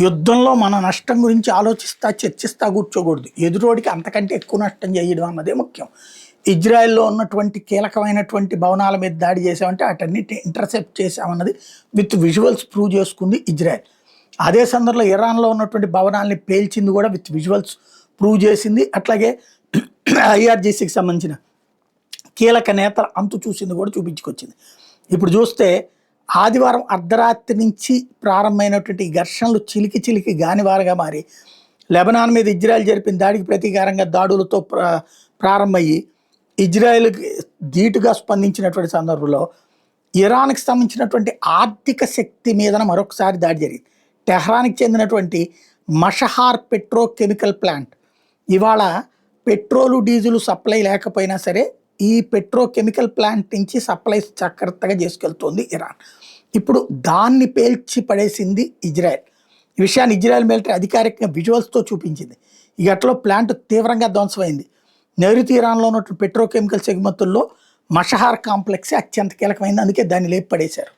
యుద్ధంలో మన నష్టం గురించి ఆలోచిస్తా చర్చిస్తా కూర్చోకూడదు. ఎదురోడికి అంతకంటే ఎక్కువ నష్టం చేయడం అన్నదే ముఖ్యం. ఇజ్రాయెల్లో ఉన్నటువంటి కీలకమైనటువంటి భవనాల మీద దాడి చేసామంటే వాటన్నిటిని ఇంటర్సెప్ట్ చేసామన్నది విత్ విజువల్స్ ప్రూవ్ చేసుకుంది ఇజ్రాయెల్. అదే సందర్భంలో ఇరాన్లో ఉన్నటువంటి భవనాల్ని పేల్చింది కూడా విత్ విజువల్స్ ప్రూవ్ చేసింది. అట్లాగే ఐఆర్జీసీకి సంబంధించిన కీలక నేతల అంతు చూసింది కూడా చూపించుకొచ్చింది. ఇప్పుడు చూస్తే ఆదివారం అర్ధరాత్రి నుంచి ప్రారంభమైనటువంటి ఘర్షణలు చిలికి చిలికి గానివారగా మారి లెబనాన్ మీద ఇజ్రాయెల్ జరిపిన దాడికి ప్రతీకారంగా దాడులతో ప్రారంభమయ్యి ఇజ్రాయెల్కి ధీటుగా స్పందించినటువంటి సందర్భంలో ఇరాన్కి సంబంధించినటువంటి ఆర్థిక శక్తి మీదన మరొకసారి దాడి జరిగింది. టెహ్రాన్కి చెందినటువంటి మషహార్ పెట్రోకెమికల్ ప్లాంట్ ఇవాళ పెట్రోలు డీజిల్ సప్లై లేకపోయినా సరే ఈ పెట్రోకెమికల్ ప్లాంట్ నుంచి సప్లై చక్కర్తగా చేసుకెళ్తోంది ఇరాన్. ఇప్పుడు దాన్ని పేల్చి పడేసింది ఇజ్రాయెల్. ఈ విషయాన్ని ఇజ్రాయెల్ మిలిటరీ అధికారికంగా విజువల్స్తో చూపించింది. ఈ ఘటనలో ప్లాంట్ తీవ్రంగా ధ్వంసమైంది. నైరుతి ఇరాన్లో ఉన్నటువంటి పెట్రోకెమికల్స్ ఎగుమతుల్లో మషహార్ కాంప్లెక్స్ అత్యంత కీలకమైంది, అందుకే దాన్ని లేపి పడేశారు.